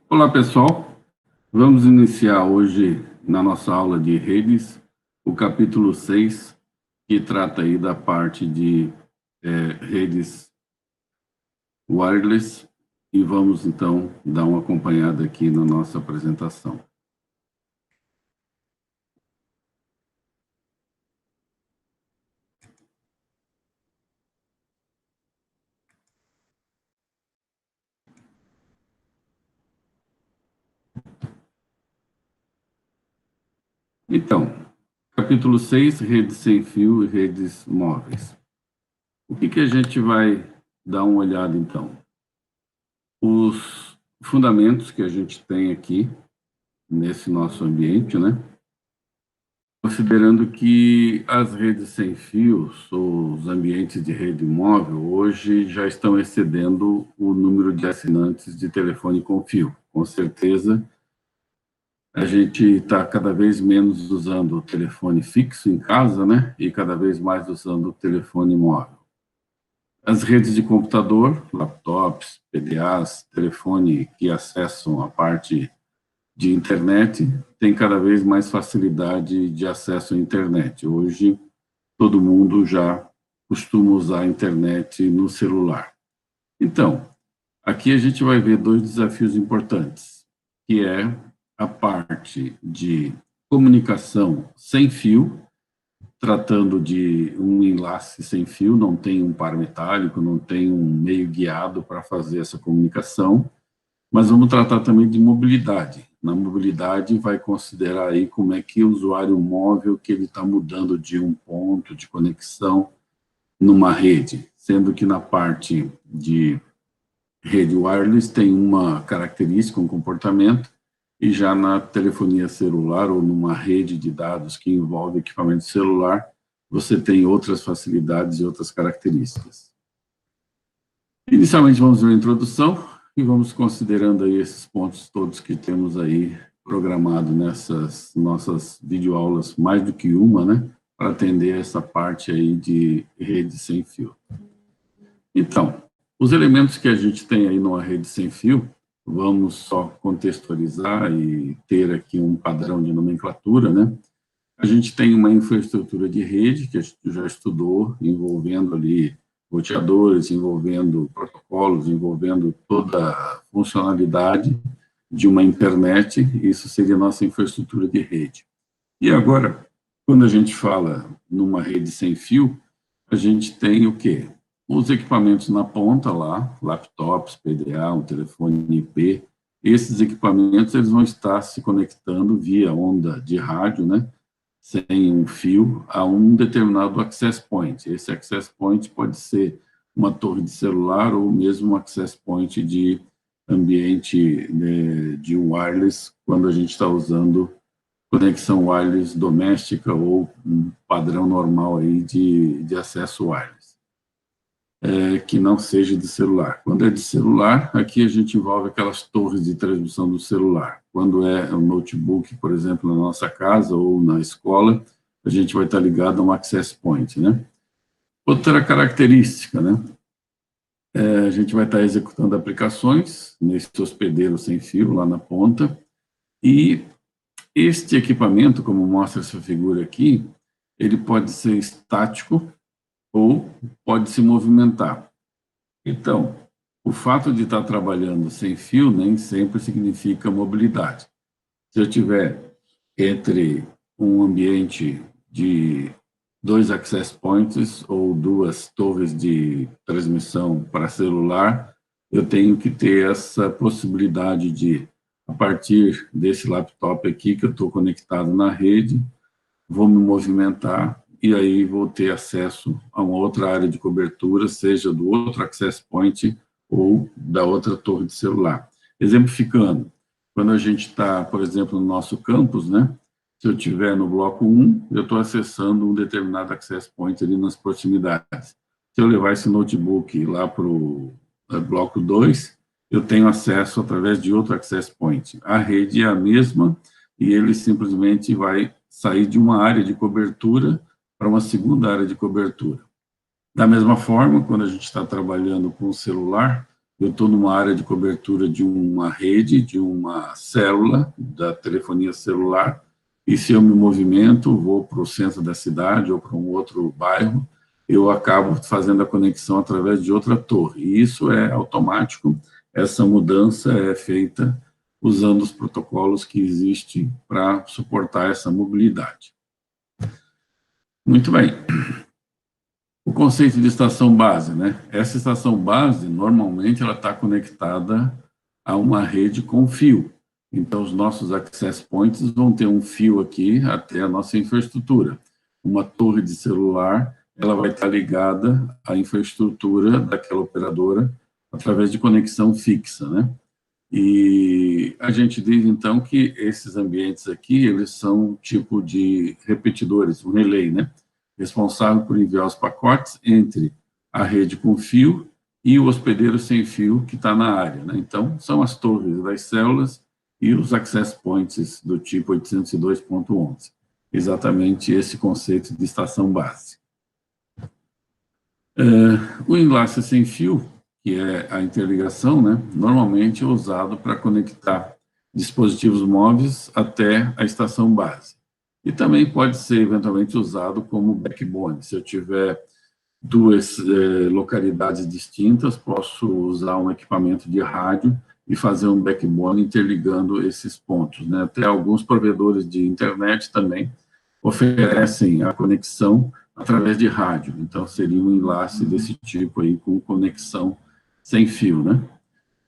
Olá, pessoal. Vamos iniciar hoje, na nossa aula de redes, o capítulo 6, que trata aí da parte de redes wireless, e vamos, então, dar uma acompanhada aqui na nossa apresentação. Então, capítulo 6, redes sem fio e redes móveis. O que a gente vai dar uma olhada, então? Os fundamentos que a gente tem aqui, nesse nosso ambiente, né? Considerando que as redes sem fios, ou os ambientes de rede móvel, hoje já estão excedendo o número de assinantes de telefone com fio. Com certeza, a gente está cada vez menos usando o telefone fixo em casa, né? E cada vez mais usando o telefone móvel. As redes de computador, laptops, PDAs, telefone que acessam a parte de internet, tem cada vez mais facilidade de acesso à internet. Hoje, todo mundo já costuma usar a internet no celular. Então, aqui a gente vai ver dois desafios importantes, que é a parte de comunicação sem fio, tratando de um enlace sem fio, não tem um par metálico, não tem um meio guiado para fazer essa comunicação, mas vamos tratar também de mobilidade. Na mobilidade, vai considerar aí como é que o usuário móvel, que ele está mudando de um ponto de conexão numa rede, sendo que na parte de rede wireless tem uma característica, um comportamento, e já na telefonia celular ou numa rede de dados que envolve equipamento celular, você tem outras facilidades e outras características. Inicialmente, vamos ver a introdução e vamos considerando aí esses pontos todos que temos aí programado nessas nossas videoaulas, mais do que uma, né, para atender essa parte aí de rede sem fio. Então, os elementos que a gente tem aí numa rede sem fio, vamos só contextualizar e ter aqui um padrão de nomenclatura, né? A gente tem uma infraestrutura de rede, que a gente já estudou, envolvendo ali roteadores, envolvendo protocolos, envolvendo toda a funcionalidade de uma internet, isso seria a nossa infraestrutura de rede. E agora, quando a gente fala numa rede sem fio, a gente tem o quê? Os equipamentos na ponta lá, laptops, PDA, um telefone IP, esses equipamentos eles vão estar se conectando via onda de rádio, né? Sem um fio, a um determinado access point. Esse access point pode ser uma torre de celular ou mesmo um access point de ambiente de wireless, quando a gente está usando conexão wireless doméstica ou um padrão normal aí de acesso wireless, que não seja de celular. Quando é de celular, aqui a gente envolve aquelas torres de transmissão do celular. Quando é um notebook, por exemplo, na nossa casa ou na escola, a gente vai estar ligado a um access point, né? Outra característica, né? A gente vai estar executando aplicações nesse hospedeiro sem fio lá na ponta, e este equipamento, como mostra essa figura aqui, ele pode ser estático ou pode se movimentar. Então, o fato de estar trabalhando sem fio nem sempre significa mobilidade. Se eu tiver entre um ambiente de 2 access points ou 2 torres de transmissão para celular, eu tenho que ter essa possibilidade de, a partir desse laptop aqui que eu estou conectado na rede, vou me movimentar e aí vou ter acesso a uma outra área de cobertura, seja do outro access point ou da outra torre de celular. Exemplificando, quando a gente está, por exemplo, no nosso campus, né? Se eu estiver no bloco 1, eu estou acessando um determinado access point ali nas proximidades. Se eu levar esse notebook lá para o bloco 2, eu tenho acesso através de outro access point. A rede é a mesma e ele simplesmente vai sair de uma área de cobertura para uma segunda área de cobertura. Da mesma forma, quando a gente está trabalhando com o celular, eu estou numa área de cobertura de uma rede, de uma célula, da telefonia celular, e se eu me movimento, vou para o centro da cidade ou para um outro bairro, eu acabo fazendo a conexão através de outra torre. E isso é automático, essa mudança é feita usando os protocolos que existem para suportar essa mobilidade. Muito bem. O conceito de estação base, né? Essa estação base, normalmente, ela está conectada a uma rede com fio. Então, os nossos access points vão ter um fio aqui até a nossa infraestrutura. Uma torre de celular, ela vai estar ligada à infraestrutura daquela operadora através de conexão fixa, né? E a gente diz, então, que esses ambientes aqui, eles são um tipo de repetidores, um relay, né? Responsável por enviar os pacotes entre a rede com fio e o hospedeiro sem fio que está na área, né? Então, são as torres das células e os access points do tipo 802.11. Exatamente esse conceito de estação base. O enlace sem fio, que é a interligação, né, normalmente é usado para conectar dispositivos móveis até a estação base. E também pode ser, eventualmente, usado como backbone. Se eu tiver duas localidades distintas, posso usar um equipamento de rádio e fazer um backbone interligando esses pontos, né? Até alguns provedores de internet também oferecem a conexão através de rádio. Então, seria um enlace desse tipo aí, com conexão sem fio, né?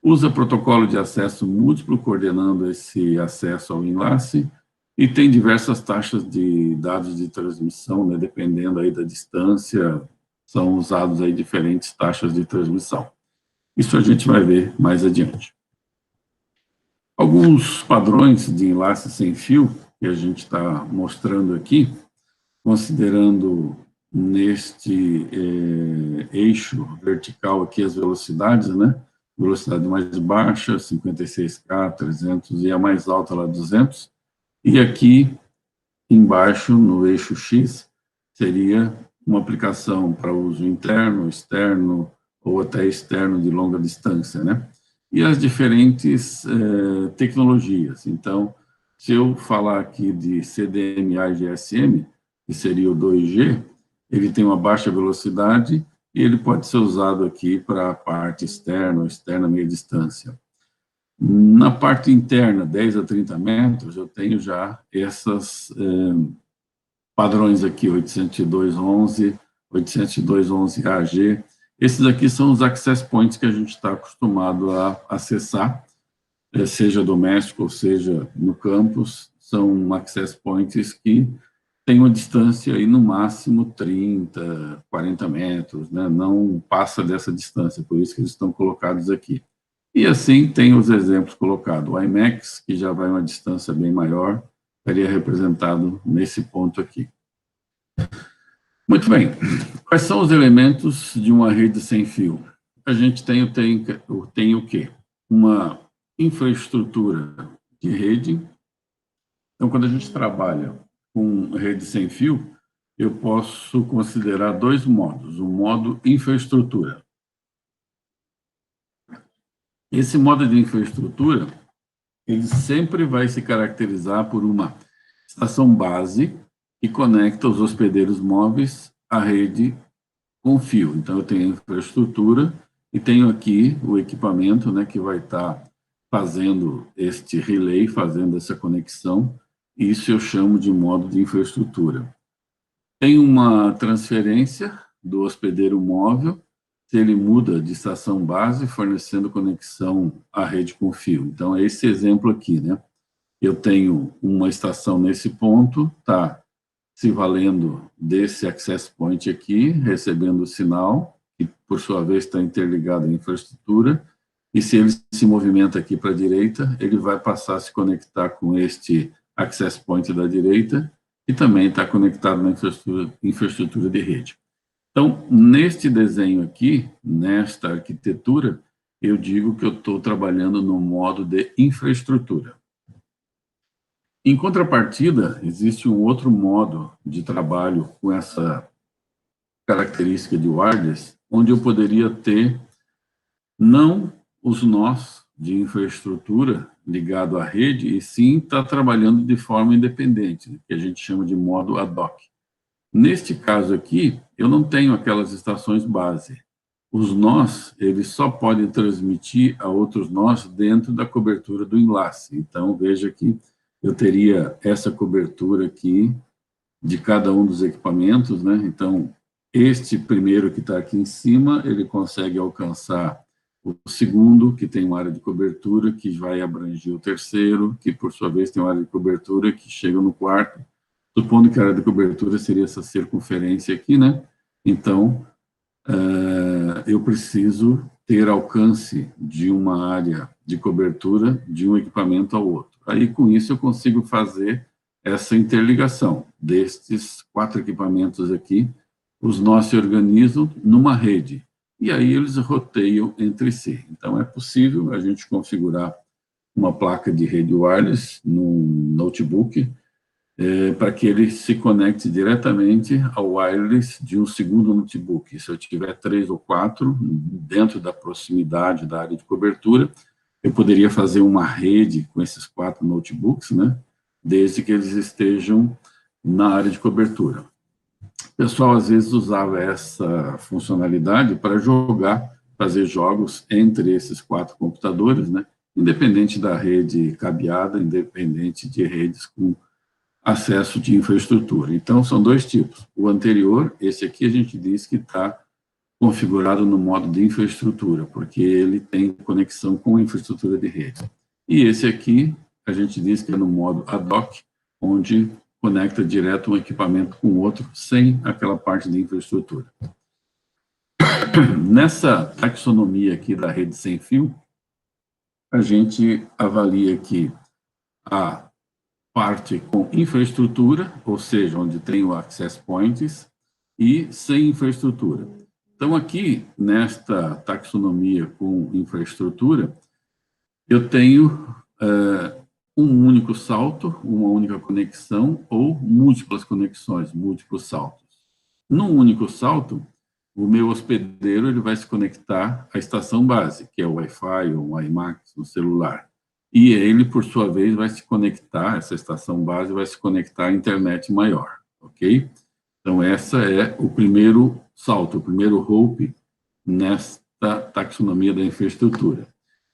Usa protocolo de acesso múltiplo, coordenando esse acesso ao enlace, e tem diversas taxas de dados de transmissão, né? Dependendo aí da distância, são usados aí diferentes taxas de transmissão. Isso a gente vai ver mais adiante. Alguns padrões de enlace sem fio que a gente está mostrando aqui, considerando neste eixo vertical aqui as velocidades, né? Velocidade mais baixa, 56K, 300, e a mais alta lá, 200. E aqui embaixo, no eixo X, seria uma aplicação para uso interno, externo, ou até externo de longa distância, né? E as diferentes tecnologias. Então, se eu falar aqui de CDMA e GSM, que seria o 2G, ele tem uma baixa velocidade e ele pode ser usado aqui para a parte externa ou externa meia distância. Na parte interna, 10 a 30 metros, eu tenho já essas padrões aqui, 802.11, 802.11AG. Esses aqui são os access points que a gente está acostumado a acessar, seja doméstico ou seja no campus. São access points que têm uma distância aí no máximo 30, 40 metros, né? Não passa dessa distância, por isso que eles estão colocados aqui. E assim tem os exemplos colocados. O IMAX, que já vai uma distância bem maior, estaria representado nesse ponto aqui. Muito bem. Quais são os elementos de uma rede sem fio? A gente tem o quê? Uma infraestrutura de rede. Então, quando a gente trabalha com rede sem fio, eu posso considerar dois modos. O modo infraestrutura. Esse modo de infraestrutura, ele sempre vai se caracterizar por uma estação base que conecta os hospedeiros móveis à rede com fio. Então, eu tenho a infraestrutura e tenho aqui o equipamento, né, que vai estar fazendo este relay, fazendo essa conexão. Isso eu chamo de modo de infraestrutura. Tem uma transferência do hospedeiro móvel, se ele muda de estação base, fornecendo conexão à rede com fio. Então, é esse exemplo aqui, né? Eu tenho uma estação nesse ponto, tá se valendo desse access point aqui, recebendo o sinal, que por sua vez está interligado à infraestrutura, e se ele se movimenta aqui para a direita, ele vai passar a se conectar com este access point da direita, e também está conectado na infraestrutura de rede. Então, neste desenho aqui, nesta arquitetura, eu digo que eu estou trabalhando no modo de infraestrutura. Em contrapartida, existe um outro modo de trabalho com essa característica de wireless, onde eu poderia ter não os nós de infraestrutura ligado à rede, e sim está trabalhando de forma independente, que a gente chama de modo ad hoc. Neste caso aqui, eu não tenho aquelas estações base. Os nós, eles só podem transmitir a outros nós dentro da cobertura do enlace. Então, veja que eu teria essa cobertura aqui de cada um dos equipamentos, né? Então, este primeiro que está aqui em cima, ele consegue alcançar o segundo, que tem uma área de cobertura, que vai abranger o terceiro, que, por sua vez, tem uma área de cobertura que chega no quarto, supondo que a área de cobertura seria essa circunferência aqui, né? Então, eu preciso ter alcance de uma área de cobertura de um equipamento ao outro. Aí, com isso, eu consigo fazer essa interligação destes 4 equipamentos aqui. Os nós se organizam numa rede, e aí eles roteiam entre si. Então, é possível a gente configurar uma placa de rede wireless num notebook, para que ele se conecte diretamente ao wireless de um segundo notebook. Se eu tiver 3 ou 4 dentro da proximidade da área de cobertura, eu poderia fazer uma rede com esses 4 notebooks, né, desde que eles estejam na área de cobertura. O pessoal, às vezes, usava essa funcionalidade para fazer jogos entre esses 4 computadores, né, independente da rede cabeada, independente de redes com acesso de infraestrutura. Então, são 2 tipos. O anterior, esse aqui, a gente diz que está configurado no modo de infraestrutura, porque ele tem conexão com a infraestrutura de rede. E esse aqui, a gente diz que é no modo ad hoc, onde conecta direto um equipamento com o outro, sem aquela parte de infraestrutura. Nessa taxonomia aqui da rede sem fio, a gente avalia aqui a parte com infraestrutura, ou seja, onde tem o access points, e sem infraestrutura. Então, aqui, nesta taxonomia com infraestrutura, eu tenho um único salto, uma única conexão, ou múltiplas conexões, múltiplos saltos. Num único salto, o meu hospedeiro ele vai se conectar à estação base, que é o Wi-Fi ou o iMac no celular. E ele, por sua vez, vai se conectar, essa estação base vai se conectar à internet maior, ok? Então, essa é o primeiro salto, o primeiro hop nesta taxonomia da infraestrutura.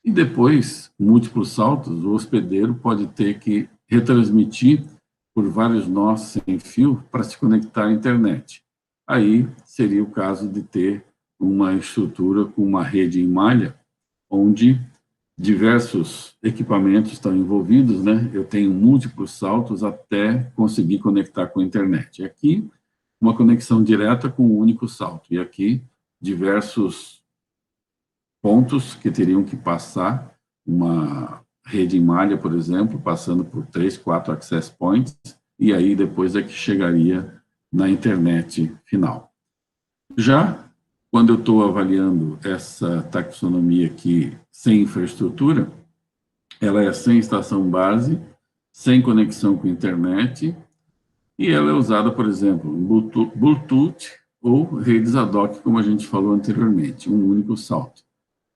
E depois, múltiplos saltos, o hospedeiro pode ter que retransmitir por vários nós sem fio para se conectar à internet. Aí seria o caso de ter uma estrutura com uma rede em malha, onde diversos equipamentos estão envolvidos, né? Eu tenho múltiplos saltos até conseguir conectar com a internet. Aqui, uma conexão direta com um único salto. E aqui, diversos pontos que teriam que passar uma rede em malha, por exemplo, passando por 3, 4 access points, e aí depois é que chegaria na internet final. Já quando eu estou avaliando essa taxonomia aqui sem infraestrutura, ela é sem estação base, sem conexão com internet, e ela é usada, por exemplo, em Bluetooth ou redes ad hoc, como a gente falou anteriormente, um único salto.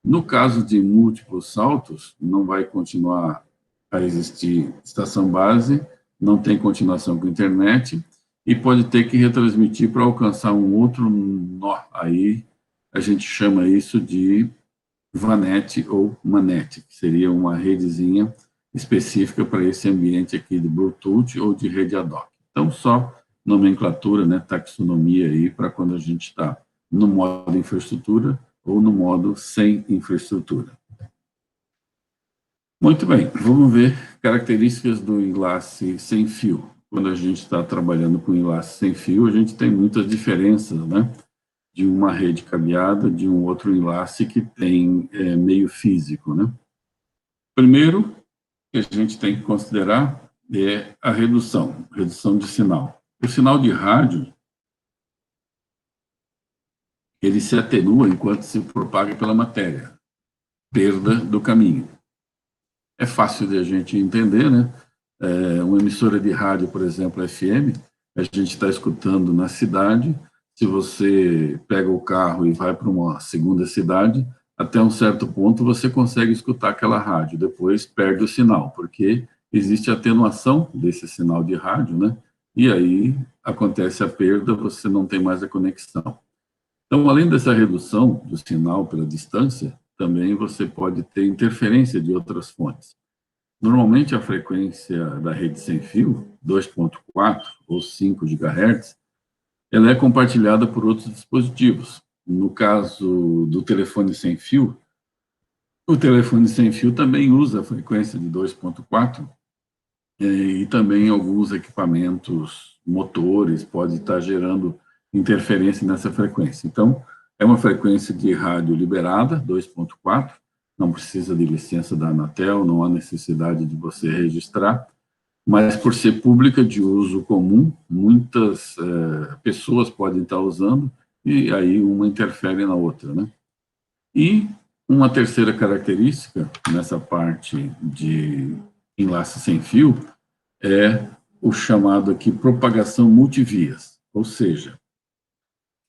No caso de múltiplos saltos, não vai continuar a existir estação base, não tem continuação com internet, e pode ter que retransmitir para alcançar um outro nó. Aí a gente chama isso de VANET ou MANET, que seria uma redezinha específica para esse ambiente aqui de Bluetooth ou de rede ad hoc. Então, só nomenclatura, né, taxonomia aí, para quando a gente está no modo infraestrutura ou no modo sem infraestrutura. Muito bem, vamos ver características do enlace sem fio. Quando a gente está trabalhando com enlace sem fio, a gente tem muitas diferenças, né? De uma rede cabeada, de um outro enlace que tem meio físico, né? Primeiro, que a gente tem que considerar é a redução de sinal. O sinal de rádio, ele se atenua enquanto se propaga pela matéria, perda do caminho. É fácil de a gente entender, né? Uma emissora de rádio, por exemplo, FM, a gente está escutando na cidade. Se você pega o carro e vai para uma segunda cidade, até um certo ponto você consegue escutar aquela rádio, depois perde o sinal, porque existe atenuação desse sinal de rádio, né? E aí acontece a perda, você não tem mais a conexão. Então, além dessa redução do sinal pela distância, também você pode ter interferência de outras fontes. Normalmente, a frequência da rede sem fio, 2.4 ou 5 GHz, ela é compartilhada por outros dispositivos. No caso do telefone sem fio, o telefone sem fio também usa a frequência de 2.4 e também alguns equipamentos, motores, pode estar gerando interferência nessa frequência. Então, é uma frequência de rádio liberada, 2.4, não precisa de licença da Anatel, não há necessidade de você registrar, mas por ser pública de uso comum, muitas pessoas podem estar usando e aí uma interfere na outra, né? E uma terceira característica nessa parte de enlace sem fio é o chamado aqui propagação multivias, ou seja,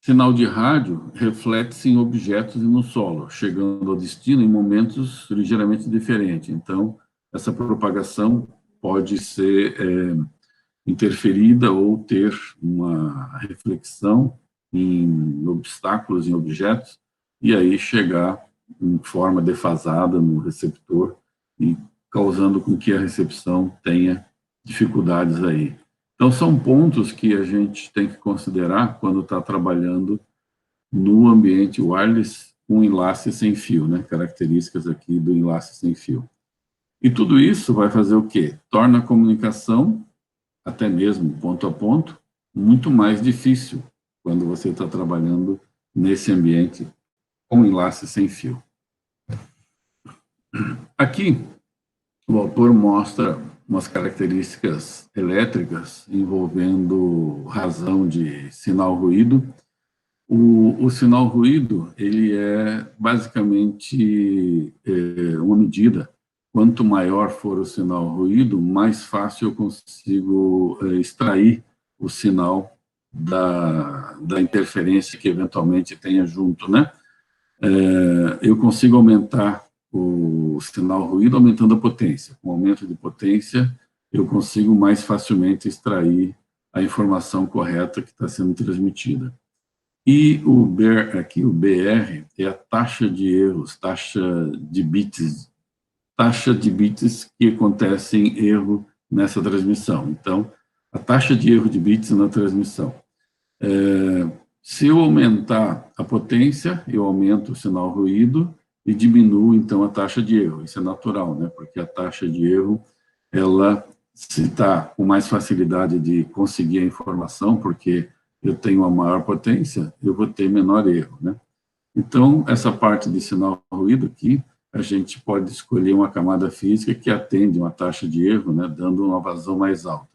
sinal de rádio reflete-se em objetos e no solo, chegando ao destino em momentos ligeiramente diferentes. Então, essa propagação pode ser interferida ou ter uma reflexão em obstáculos, em objetos, e aí chegar em forma defasada no receptor e causando com que a recepção tenha dificuldades aí. Então, são pontos que a gente tem que considerar quando está trabalhando no ambiente wireless com enlace sem fio, né? Características aqui do enlace sem fio. E tudo isso vai fazer o quê? Torna a comunicação, até mesmo ponto a ponto, muito mais difícil quando você está trabalhando nesse ambiente com enlace sem fio. Aqui, o autor mostra umas características elétricas envolvendo razão de sinal-ruído. O sinal-ruído, ele é basicamente uma medida. Quanto maior for o sinal-ruído, mais fácil eu consigo extrair o sinal da interferência que eventualmente tenha junto, né? Eu consigo aumentar o sinal-ruído aumentando a potência. Com o aumento de potência, eu consigo mais facilmente extrair a informação correta que está sendo transmitida. E o BR, aqui, o BR, é a taxa de erros, taxa de bits que acontece em erro nessa transmissão. Então, a taxa de erro de bits na transmissão. Se eu aumentar a potência, eu aumento o sinal-ruído e diminuo, então, a taxa de erro. Isso é natural, né? Porque a taxa de erro, ela, se está com mais facilidade de conseguir a informação, porque eu tenho uma maior potência, eu vou ter menor erro, né? Então, essa parte de sinal-ruído aqui, a gente pode escolher uma camada física que atende uma taxa de erro, né, dando uma vazão mais alta.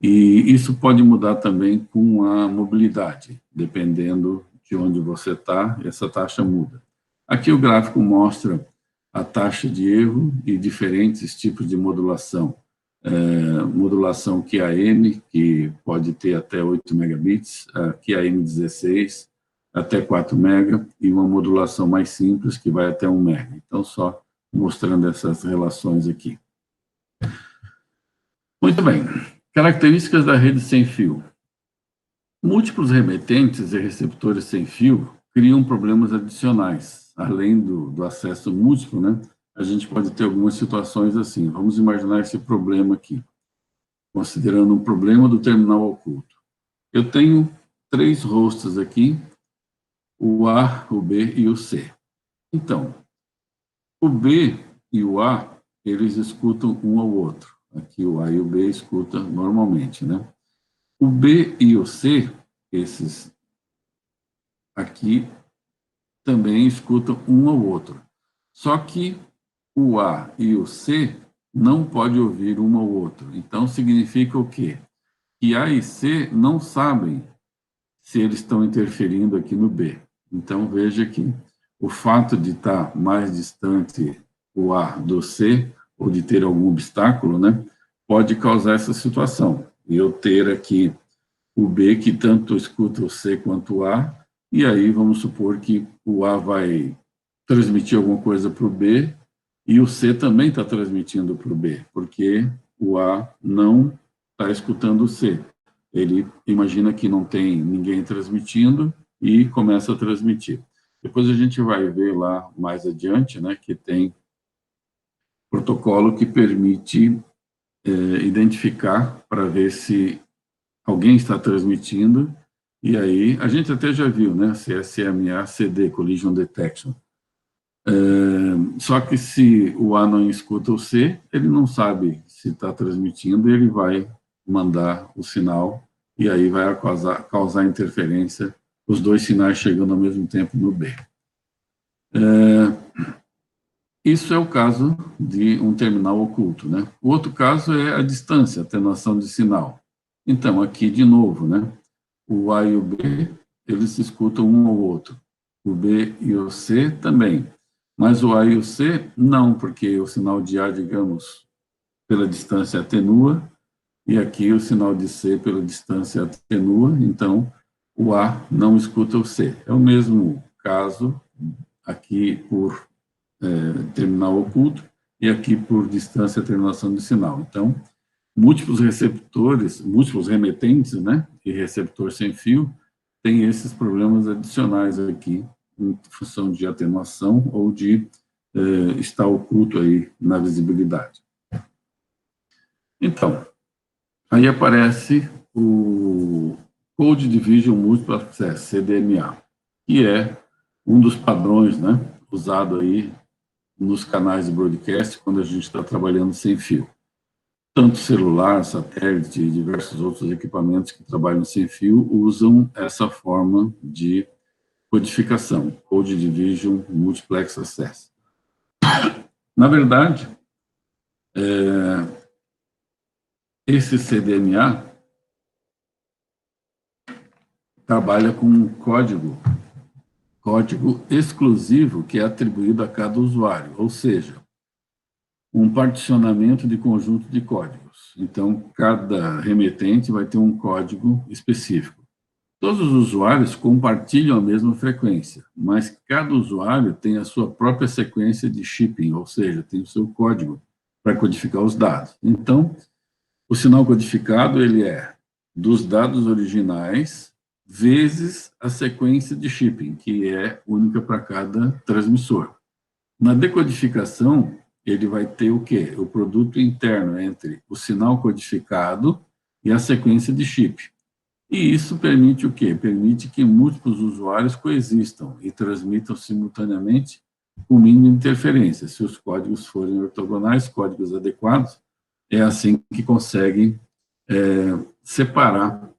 E isso pode mudar também com a mobilidade, dependendo de onde você está, essa taxa muda. Aqui o gráfico mostra a taxa de erro e diferentes tipos de modulação. Modulação QAM, que pode ter até 8 megabits, QAM16, até 4 mega, e uma modulação mais simples, que vai até 1 mega. Então, só mostrando essas relações aqui. Muito bem. Características da rede sem fio. Múltiplos remetentes e receptores sem fio criam problemas adicionais. Além do acesso múltiplo, né, a gente pode ter algumas situações assim. Vamos imaginar esse problema aqui, considerando um problema do terminal oculto. Eu tenho 3 hosts aqui, o A, o B e o C. Então, o B e o A, eles escutam um ao outro. Aqui o A e o B escutam normalmente, né? O B e o C, esses aqui, também escutam um ao outro. Só que o A e o C não podem ouvir um ao outro. Então, significa o quê? Que A e C não sabem se eles estão interferindo aqui no B. Então, veja que o fato de estar mais distante o A do C, ou de ter algum obstáculo, né, pode causar essa situação. E eu ter aqui o B que tanto escuta o C quanto o A, e aí vamos supor que o A vai transmitir alguma coisa para o B, e o C também está transmitindo para o B, porque o A não está escutando o C. Ele imagina que não tem ninguém transmitindo e começa a transmitir. Depois a gente vai ver lá mais adiante, né, que tem protocolo que permite identificar para ver se alguém está transmitindo, e aí a gente até já viu, né, CSMA-CD, Collision Detection. Só que se o A não escuta o C, ele não sabe se está transmitindo, e ele vai mandar o sinal, e aí vai causar interferência, os dois sinais chegando ao mesmo tempo no B. Isso é o caso de um terminal oculto, né? O outro caso é a distância, a atenuação de sinal. Então, aqui de novo, né? O A e o B, eles se escutam um ao outro. O B e o C também. Mas o A e o C, não, porque o sinal de A, digamos, pela distância atenua, e aqui o sinal de C pela distância atenua, então o A não escuta o C. É o mesmo caso aqui por terminal oculto e aqui por distância atenuação de sinal. Então, múltiplos receptores, múltiplos remetentes, né, e receptor sem fio, tem esses problemas adicionais aqui, em função de atenuação ou de estar oculto aí na visibilidade. Então, aí aparece o Code Division Multiple Access, CDMA, que é um dos padrões, né, usado aí nos canais de broadcast quando a gente está trabalhando sem fio. Tanto celular, satélite e diversos outros equipamentos que trabalham sem fio usam essa forma de codificação, Code Division Multiplex Access. Na verdade, esse CDMA trabalha com um código exclusivo que é atribuído a cada usuário, ou seja, um particionamento de conjunto de códigos. Então, cada remetente vai ter um código específico. Todos os usuários compartilham a mesma frequência, mas cada usuário tem a sua própria sequência de shipping, ou seja, tem o seu código para codificar os dados. Então, o sinal codificado ele é dos dados originais vezes a sequência de shipping, que é única para cada transmissor. Na decodificação, ele vai ter o quê? O produto interno entre o sinal codificado e a sequência de chip. E isso permite o quê? Permite que múltiplos usuários coexistam e transmitam simultaneamente com o mínimo de interferência. Se os códigos forem ortogonais, códigos adequados, é assim que conseguem separar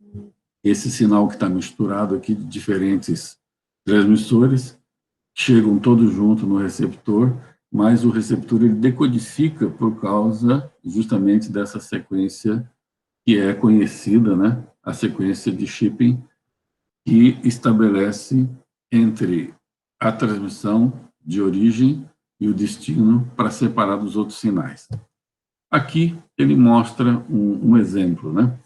esse sinal que está misturado aqui de diferentes transmissores, chegam todos juntos no receptor, mas o receptor ele decodifica por causa justamente dessa sequência que é conhecida, né, a sequência de shipping, que estabelece entre a transmissão de origem e o destino para separar dos outros sinais. Aqui ele mostra um exemplo, né?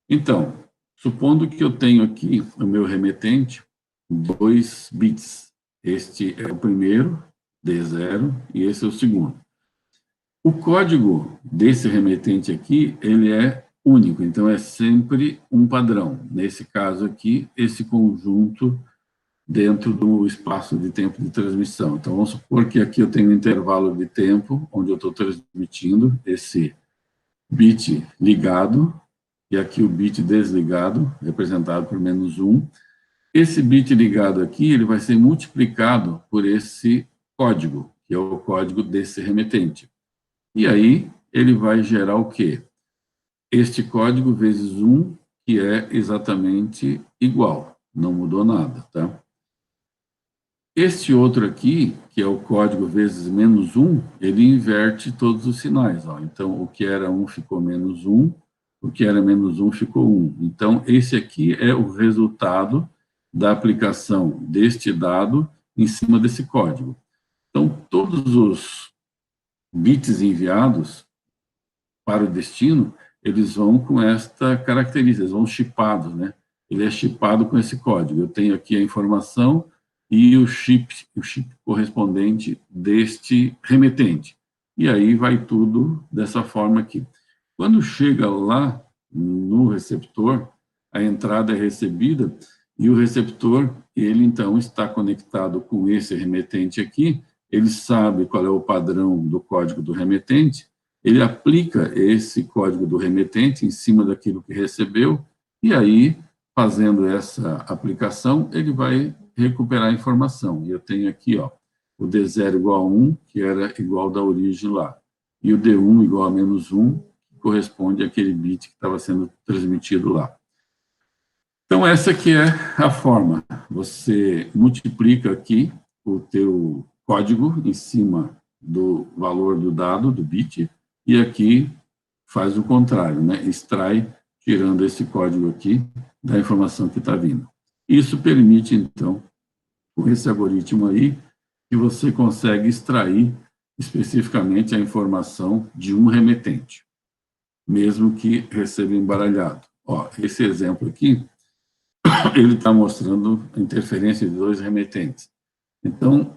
Então, supondo que eu tenho aqui o meu remetente, 2 bits. Este é o primeiro, D0, e esse é o segundo. O código desse remetente aqui, ele é único, então é sempre um padrão. Nesse caso aqui, esse conjunto dentro do espaço de tempo de transmissão. Então, vamos supor que aqui eu tenho um intervalo de tempo, onde eu estou transmitindo esse bit ligado, e aqui o bit desligado, representado por -1. Esse bit ligado aqui, ele vai ser multiplicado por esse código, que é o código desse remetente. E aí, ele vai gerar o quê? Este código vezes 1, que é exatamente igual, não mudou nada, tá? Este outro aqui, que é o código vezes -1, ele inverte todos os sinais, ó. Então, o que era 1 ficou -1, o que era -1 ficou 1. Então, esse aqui é o resultado da aplicação deste dado em cima desse código. Então, todos os bits enviados para o destino, eles vão com esta característica, eles vão chipados, né? Ele é chipado com esse código. Eu tenho aqui a informação, e o chip correspondente deste remetente. E aí vai tudo dessa forma aqui. Quando chega lá no receptor, a entrada é recebida e o receptor, ele então está conectado com esse remetente aqui, ele sabe qual é o padrão do código do remetente, ele aplica esse código do remetente em cima daquilo que recebeu, e aí, fazendo essa aplicação, ele vai recuperar a informação. E eu tenho aqui, ó, o D0 igual a 1, que era igual da origem lá, e o D1 igual a -1, que corresponde àquele bit que estava sendo transmitido lá. Então, essa aqui é a forma. Você multiplica aqui o teu código em cima do valor do dado, do bit, e aqui faz o contrário, né? Extrai, tirando esse código aqui, da informação que está vindo. Isso permite, então, com esse algoritmo aí, que você consegue extrair especificamente a informação de um remetente, mesmo que receba embaralhado. Ó, esse exemplo aqui, ele está mostrando a interferência de 2 remetentes. Então,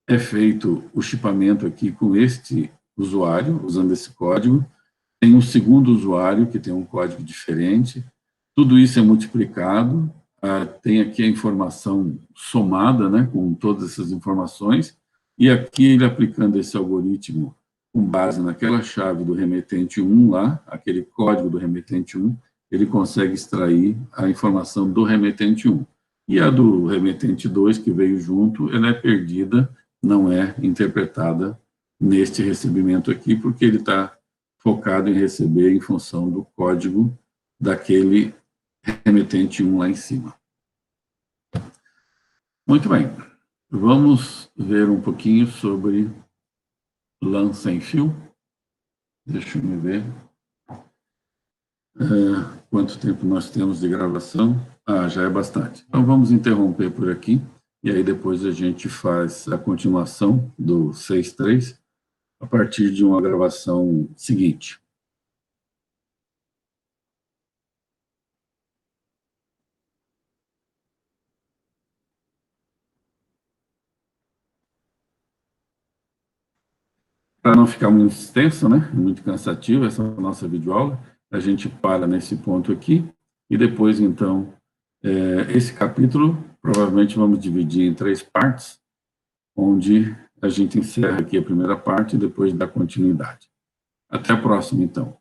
é feito o chipamento aqui com este usuário, usando esse código, tem um segundo usuário que tem um código diferente, tudo isso é multiplicado, tem aqui a informação somada, né, com todas essas informações, e aqui ele aplicando esse algoritmo com base naquela chave do remetente 1 lá, aquele código do remetente 1, ele consegue extrair a informação do remetente 1. E a do remetente 2, que veio junto, ela é perdida, não é interpretada neste recebimento aqui, porque ele está focado em receber em função do código daquele remetente 1 lá em cima. Muito bem, vamos ver um pouquinho sobre LAN sem fio. Deixa eu me ver. Quanto tempo nós temos de gravação? Já é bastante. Então, vamos interromper por aqui, e aí depois a gente faz a continuação do 6.3 a partir de uma gravação seguinte. Para não ficar muito extenso, né, muito cansativo essa nossa videoaula, a gente para nesse ponto aqui, e depois, então, esse capítulo, provavelmente vamos dividir em 3 partes, onde a gente encerra aqui a primeira parte e depois dá continuidade. Até a próxima, então.